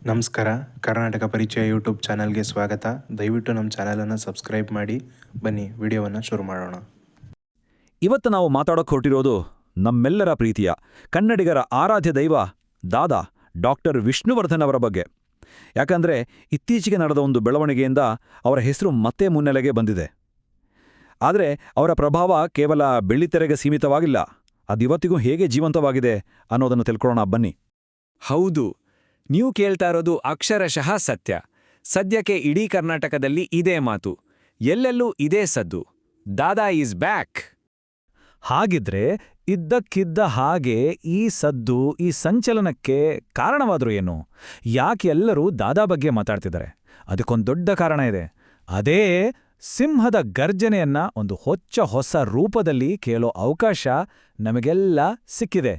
ನಮಸ್ಕಾರ. ಕರ್ನಾಟಕ ಪರಿಚಯ ಯೂಟ್ಯೂಬ್ ಚಾನಲ್ಗೆ ಸ್ವಾಗತ. ದಯವಿಟ್ಟು ನಮ್ಮ ಚಾನಲನ್ನು ಸಬ್ಸ್ಕ್ರೈಬ್ ಮಾಡಿ. ಬನ್ನಿ ವಿಡಿಯೋವನ್ನು ಶುರು ಮಾಡೋಣ. ಇವತ್ತು ನಾವು ಮಾತಾಡೋಕೆ ಹೊರಟಿರೋದು ನಮ್ಮೆಲ್ಲರ ಪ್ರೀತಿಯ ಕನ್ನಡಿಗರ ಆರಾಧ್ಯ ದೈವ ದಾದಾ ಡಾಕ್ಟರ್ ವಿಷ್ಣುವರ್ಧನ್ ಅವರ ಬಗ್ಗೆ. ಯಾಕಂದರೆ ಇತ್ತೀಚೆಗೆ ನಡೆದ ಒಂದು ಬೆಳವಣಿಗೆಯಿಂದ ಅವರ ಹೆಸರು ಮತ್ತೆ ಮುನ್ನೆಲೆಗೆ ಬಂದಿದೆ. ಆದರೆ ಅವರ ಪ್ರಭಾವ ಕೇವಲ ಬೆಳ್ಳಿತೆರೆಗೆ ಸೀಮಿತವಾಗಿಲ್ಲ, ಅದಿವತ್ತಿಗೂ ಹೇಗೆ ಜೀವಂತವಾಗಿದೆ ಅನ್ನೋದನ್ನು ತಿಳ್ಕೊಳ್ಳೋಣ ಬನ್ನಿ. ಹೌದು, ನೀವು ಕೇಳ್ತಾ ಇರೋದು ಅಕ್ಷರಶಃ ಸತ್ಯ. ಸದ್ಯಕ್ಕೆ ಇಡೀ ಕರ್ನಾಟಕದಲ್ಲಿ ಇದೇ ಮಾತು, ಎಲ್ಲೆಲ್ಲೂ ಇದೇ ಸದ್ದು, ದಾದಾ ಈಸ್ ಬ್ಯಾಕ್. ಹಾಗಿದ್ರೆ ಇದ್ದಕ್ಕಿದ್ದ ಹಾಗೆ ಈ ಸದ್ದು, ಈ ಸಂಚಲನಕ್ಕೆ ಕಾರಣವಾದರೂ ಏನು? ಯಾಕೆ ಎಲ್ಲರೂ ದಾದಾ ಬಗ್ಗೆ ಮಾತಾಡ್ತಿದ್ದಾರೆ? ಅದಕ್ಕೊಂದು ದೊಡ್ಡ ಕಾರಣ ಇದೆ. ಅದೇ ಸಿಂಹದ ಗರ್ಜನೆಯನ್ನ ಒಂದು ಹೊಸ ರೂಪದಲ್ಲಿ ಕೇಳೋ ಅವಕಾಶ ನಮಗೆಲ್ಲ ಸಿಕ್ಕಿದೆ.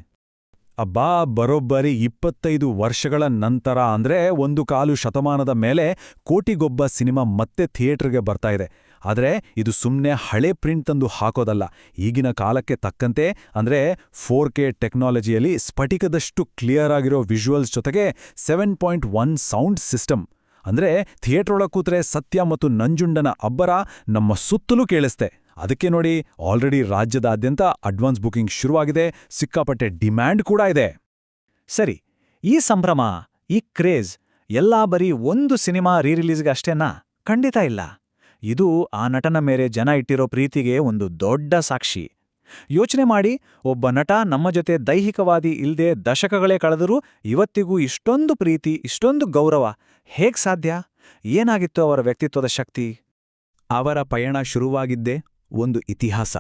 ಅಬ್ಬಾ, ಬರೋಬ್ಬರಿ 25 ವರ್ಷಗಳ ನಂತರ ಅಂದ್ರೆ 1/4 ಶತಮಾನದ ಮೇಲೆ ಕೋಟಿಗೊಬ್ಬ ಸಿನಿಮಾ ಮತ್ತೆ ಥಿಯೇಟರ್ಗೆ ಬರ್ತಾ ಇದೆ. ಆದರೆ ಇದು ಸುಮ್ಮನೆ ಹಳೆ ಪ್ರಿಂಟ್ ತಂದು ಹಾಕೋದಲ್ಲ. ಈಗಿನ ಕಾಲಕ್ಕೆ ತಕ್ಕಂತೆ ಅಂದ್ರೆ 4K ಟೆಕ್ನಾಲಜಿಯಲ್ಲಿ ಸ್ಫಟಿಕದಷ್ಟು ಕ್ಲಿಯರ್ ಆಗಿರೋ ವಿಜುವಲ್ಸ್ ಜೊತೆಗೆ 7.1 ಸೌಂಡ್ ಸಿಸ್ಟಮ್. ಅಂದ್ರೆ ಥಿಯೇಟರ್ ಒಳಗೆ ಕೂತ್ರೆ ಸತ್ಯ ಮತ್ತು ನಂಜುಂಡನ ಅಬ್ಬರ ನಮ್ಮ ಸುತ್ತಲೂ ಕೇಳಿಸ್ತೆ. ಅದಕ್ಕೆ ನೋಡಿ, ಆಲ್ರೆಡಿ ರಾಜ್ಯದಾದ್ಯಂತ ಅಡ್ವಾನ್ಸ್ ಬುಕಿಂಗ್ ಶುರುವಾಗಿದೆ, ಸಿಕ್ಕಾಪಟ್ಟೆ ಡಿಮ್ಯಾಂಡ್ ಕೂಡ ಇದೆ. ಸರಿ, ಈ ಸಂಭ್ರಮ, ಈ ಕ್ರೇಜ್ ಎಲ್ಲ ಬರೀ ಒಂದು ಸಿನಿಮಾ ರೀರಿಲೀಸ್ಗೆ ಅಷ್ಟೇನಾ? ಖಂಡಿತ ಇಲ್ಲ. ಇದು ಆ ನಟನ ಮೇಲೆ ಜನ ಇಟ್ಟಿರೋ ಪ್ರೀತಿಗೆ ಒಂದು ದೊಡ್ಡ ಸಾಕ್ಷಿ. ಯೋಚನೆ ಮಾಡಿ, ಒಬ್ಬ ನಟ ನಮ್ಮ ಜೊತೆ ದೈಹಿಕವಾದಿ ಇಲ್ದೇ ದಶಕಗಳೇ ಕಳೆದರೂ ಇವತ್ತಿಗೂ ಇಷ್ಟೊಂದು ಪ್ರೀತಿ, ಇಷ್ಟೊಂದು ಗೌರವ ಹೇಗ್ ಸಾಧ್ಯ? ಏನಾಗಿತ್ತು ಅವರ ವ್ಯಕ್ತಿತ್ವದ ಶಕ್ತಿ? ಅವರ ಪಯಣ ಶುರುವಾಗಿದ್ದೇ ಒಂದು ಇತಿಹಾಸ.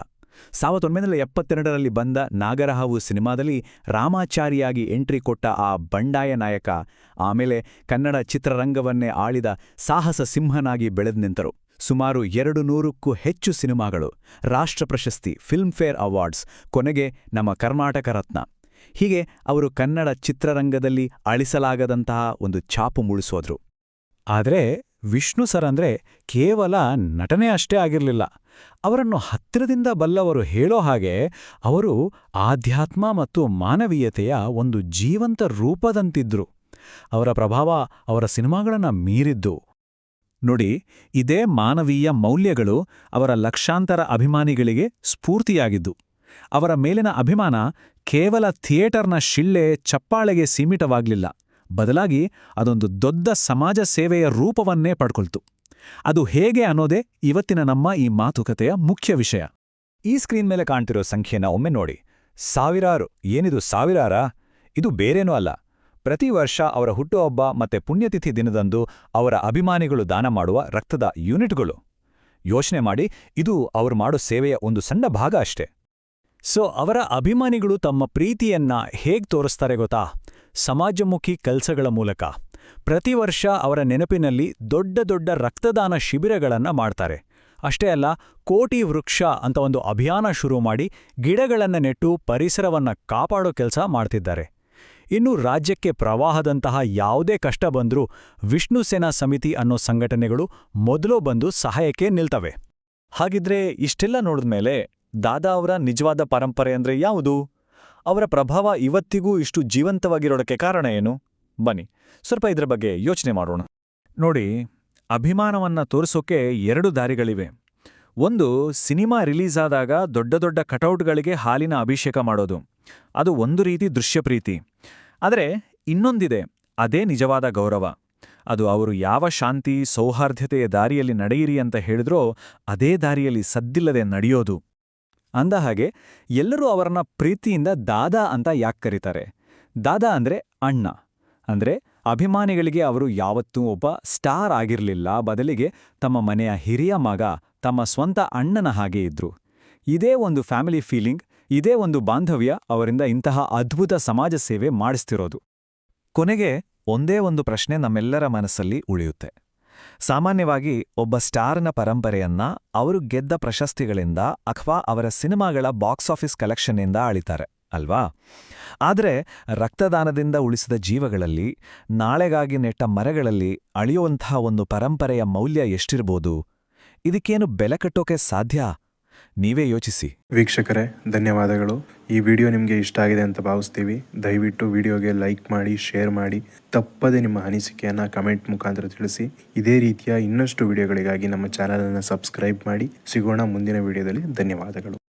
1972ರಲ್ಲಿ ಬಂದ ನಾಗರಹಾವು ಸಿನಿಮಾದಲ್ಲಿ ರಾಮಾಚಾರಿಯಾಗಿ ಎಂಟ್ರಿ ಕೊಟ್ಟ ಆ ಬಂಡಾಯ ನಾಯಕ ಆಮೇಲೆ ಕನ್ನಡ ಚಿತ್ರರಂಗವನ್ನೇ ಆಳಿದ ಸಾಹಸ ಸಿಂಹನಾಗಿ ಬೆಳೆದು ನಿಂತರು. ಸುಮಾರು 200ಕ್ಕೂ ಹೆಚ್ಚು ಸಿನಿಮಾಗಳು, ರಾಷ್ಟ್ರ ಪ್ರಶಸ್ತಿ, ಫಿಲ್ಮ್ಫೇರ್ ಅವಾರ್ಡ್ಸ್, ಕೊನೆಗೆ ನಮ್ಮ ಕರ್ನಾಟಕ ರತ್ನ. ಹೀಗೆ ಅವರು ಕನ್ನಡ ಚಿತ್ರರಂಗದಲ್ಲಿ ಅಳಿಸಲಾಗದಂತಹ ಒಂದು ಛಾಪು ಮೂಡಿಸೋದ್ರು. ಆದರೆ ವಿಷ್ಣು ಸರ್ ಅಂದ್ರೆ ಕೇವಲ ನಟನೆ ಅಷ್ಟೇ ಆಗಿರಲಿಲ್ಲ. ಅವರನ್ನು ಹತ್ತಿರದಿಂದ ಬಲ್ಲವರು ಹೇಳೋ ಹಾಗೆ ಅವರು ಆಧ್ಯಾತ್ಮ ಮತ್ತು ಮಾನವೀಯತೆಯ ಒಂದು ಜೀವಂತ ರೂಪದಂತಿದ್ರು. ಅವರ ಪ್ರಭಾವ ಅವರ ಸಿನಿಮಾಗಳನ್ನು ಮೀರಿದ್ದು. ನೋಡಿ, ಇದೇ ಮಾನವೀಯ ಮೌಲ್ಯಗಳು ಅವರ ಲಕ್ಷಾಂತರ ಅಭಿಮಾನಿಗಳಿಗೆ ಸ್ಫೂರ್ತಿಯಾಗಿದ್ದು. ಅವರ ಮೇಲಿನ ಅಭಿಮಾನ ಕೇವಲ ಥಿಯೇಟರ್ನ ಶಿಳ್ಳೆ ಚಪ್ಪಾಳೆಗೆ ಸೀಮಿತವಾಗಲಿಲ್ಲ, ಬದಲಾಗಿ ಅದೊಂದು ದೊಡ್ಡ ಸಮಾಜ ಸೇವೆಯ ರೂಪವನ್ನೇ ಪಡ್ಕೊಳ್ತು. ಅದು ಹೇಗೆ ಅನ್ನೋದೇ ಇವತ್ತಿನ ನಮ್ಮ ಈ ಮಾತುಕತೆಯ ಮುಖ್ಯ ವಿಷಯ. ಈ ಸ್ಕ್ರೀನ್ ಮೇಲೆ ಕಾಣ್ತಿರೋ ಸಂಖ್ಯೆನ ಒಮ್ಮೆ ನೋಡಿ. ಸಾವಿರಾರು. ಏನಿದು ಸಾವಿರಾರಾ? ಇದು ಬೇರೇನೂ ಅಲ್ಲ. ಪ್ರತಿ ವರ್ಷ ಅವರ ಹುಟ್ಟುಹಬ್ಬ ಮತ್ತೆ ಪುಣ್ಯತಿಥಿ ದಿನದಂದು ಅವರ ಅಭಿಮಾನಿಗಳು ದಾನ ಮಾಡುವ ರಕ್ತದ ಯೂನಿಟ್ಗಳು. ಯೋಚನೆ ಮಾಡಿ, ಇದು ಅವರು ಮಾಡೋ ಸೇವೆಯ ಒಂದು ಸಣ್ಣ ಭಾಗ ಅಷ್ಟೇ. ಅವರ ಅಭಿಮಾನಿಗಳು ತಮ್ಮ ಪ್ರೀತಿಯನ್ನ ಹೇಗ್ ತೋರಿಸ್ತಾರೆ ಗೊತ್ತಾ? ಸಮಾಜಮುಖಿ ಕೆಲಸಗಳ ಮೂಲಕ. ಪ್ರತಿ ವರ್ಷ ಅವರ ನೆನಪಿನಲ್ಲಿ ದೊಡ್ಡ ದೊಡ್ಡ ರಕ್ತದಾನ ಶಿಬಿರಗಳನ್ನ ಮಾಡ್ತಾರೆ. ಅಷ್ಟೇ ಅಲ್ಲ, ಕೋಟಿ ವೃಕ್ಷ ಅಂತ ಒಂದು ಅಭಿಯಾನ ಶುರು ಮಾಡಿ ಗಿಡಗಳನ್ನ ನೆಟ್ಟು ಪರಿಸರವನ್ನ ಕಾಪಾಡೋ ಕೆಲಸ ಮಾಡ್ತಿದ್ದಾರೆ. ಇನ್ನು ರಾಜ್ಯಕ್ಕೆ ಪ್ರವಾಹದಂತಹ ಯಾವುದೇ ಕಷ್ಟ ಬಂದ್ರೂ ವಿಷ್ಣು ಸೇನಾ ಸಮಿತಿ ಅನ್ನೋ ಸಂಘಟನೆಗಳು ಮೊದಲು ಬಂದು ಸಹಾಯಕ್ಕೆ ನಿಲ್ತವೆ. ಹಾಗಿದ್ರೆ ಇಷ್ಟೆಲ್ಲ ನೋಡಿದ್ಮೇಲೆ ದಾದಾ ಅವರ ನಿಜವಾದ ಪರಂಪರೆ ಅಂದ್ರೆ ಯಾವುದು? ಅವರ ಪ್ರಭಾವ ಇವತ್ತಿಗೂ ಇಷ್ಟು ಜೀವಂತವಾಗಿರೋದಕ್ಕೆ ಕಾರಣ ಏನು? ಬನ್ನಿ ಸ್ವಲ್ಪ ಇದರ ಬಗ್ಗೆ ಯೋಚನೆ ಮಾಡೋಣ. ನೋಡಿ, ಅಭಿಮಾನವನ್ನ ತೋರಿಸೋಕೆ 2 ದಾರಿಗಳಿವೆ. ಒಂದು, ಸಿನಿಮಾ ರಿಲೀಸ್ ಆದಾಗ ದೊಡ್ಡ ದೊಡ್ಡ ಕಟೌಟ್ಗಳಿಗೆ ಹಾಲಿನ ಅಭಿಷೇಕ ಮಾಡೋದು. ಅದು ಒಂದು ರೀತಿ ದೃಶ್ಯಪ್ರೀತಿ. ಆದರೆ ಇನ್ನೊಂದಿದೆ, ಅದೇ ನಿಜವಾದ ಗೌರವ. ಅದು ಅವರು ಯಾವ ಶಾಂತಿ, ಸೌಹಾರ್ದತೆಯ ದಾರಿಯಲ್ಲಿ ನಡೆಯಿರಿ ಅಂತ ಹೇಳಿದ್ರೋ ಅದೇ ದಾರಿಯಲ್ಲಿ ಸದ್ದಿಲ್ಲದೆ ನಡೆಯೋದು. ಅಂದಹಾಗೆ ಎಲ್ಲರೂ ಅವರನ್ನ ಪ್ರೀತಿಯಿಂದ ದಾದಾ ಅಂತ ಯಾಕೆ ಕರೀತಾರೆ? ದಾದಾ ಅಂದ್ರೆ ಅಣ್ಣ. ಅಂದ್ರೆ ಅಭಿಮಾನಿಗಳಿಗೆ ಅವರು ಯಾವತ್ತೂ ಒಬ್ಬ ಸ್ಟಾರ್ ಆಗಿರಲಿಲ್ಲ, ಬದಲಿಗೆ ತಮ್ಮ ಮನೆಯ ಹಿರಿಯ ಮಗ, ತಮ್ಮ ಸ್ವಂತ ಅಣ್ಣನ ಹಾಗೆ ಇದ್ರು. ಇದೇ ಒಂದು ಫ್ಯಾಮಿಲಿ ಫೀಲಿಂಗ್, ಇದೇ ಒಂದು ಬಾಂಧವ್ಯ ಅವರಿಂದ ಇಂತಹ ಅದ್ಭುತ ಸಮಾಜ ಸೇವೆ ಮಾಡಿಸ್ತಿರೋದು. ಕೊನೆಗೆ ಒಂದೇ ಒಂದು ಪ್ರಶ್ನೆ ನಮ್ಮೆಲ್ಲರ ಮನಸ್ಸಲ್ಲಿ ಉಳಿಯುತ್ತೆ. ಸಾಮಾನ್ಯವಾಗಿ ಒಬ್ಬ ಸ್ಟಾರ್ನ ಪರಂಪರೆಯನ್ನ ಅವರು ಗೆದ್ದ ಪ್ರಶಸ್ತಿಗಳಿಂದ ಅಥವಾ ಅವರ ಸಿನಿಮಾಗಳ ಬಾಕ್ಸ್ ಆಫೀಸ್ ಕಲೆಕ್ಷನ್ನಿಂದ ಅಳಿತಾರೆ ಅಲ್ವಾ? ಆದರೆ ರಕ್ತದಾನದಿಂದ ಉಳಿಸಿದ ಜೀವಗಳಲ್ಲಿ, ನಾಳೆಗಾಗಿ ನೆಟ್ಟ ಮರಗಳಲ್ಲಿ ಅಳಿಯುವಂತಹ ಒಂದು ಪರಂಪರೆಯ ಮೌಲ್ಯ ಎಷ್ಟಿರ್ಬೋದು? ಇದಕ್ಕೇನು ಬೆಲೆ ಕಟ್ಟೋಕೆ ಸಾಧ್ಯ? ನೀವೇ ಯೋಚಿಸಿ. ವೀಕ್ಷಕರೇ, ಧನ್ಯವಾದಗಳು. ಈ ವಿಡಿಯೋ ನಿಮಗೆ ಇಷ್ಟ ಆಗಿದೆ ಅಂತ ಭಾವಿಸ್ತೀವಿ. ದಯವಿಟ್ಟು ವಿಡಿಯೋಗೆ ಲೈಕ್ ಮಾಡಿ, ಶೇರ್ ಮಾಡಿ, ತಪ್ಪದೆ ನಿಮ್ಮ ಅನಿಸಿಕೆಯನ್ನು ಕಮೆಂಟ್ ಮುಖಾಂತರ ತಿಳಿಸಿ. ಇದೇ ರೀತಿಯ ಇನ್ನಷ್ಟು ವಿಡಿಯೋಗಳಿಗಾಗಿ ನಮ್ಮ ಚಾನಲನ್ನು ಸಬ್ಸ್ಕ್ರೈಬ್ ಮಾಡಿ. ಸಿಗೋಣ ಮುಂದಿನ ವಿಡಿಯೋದಲ್ಲಿ. ಧನ್ಯವಾದಗಳು.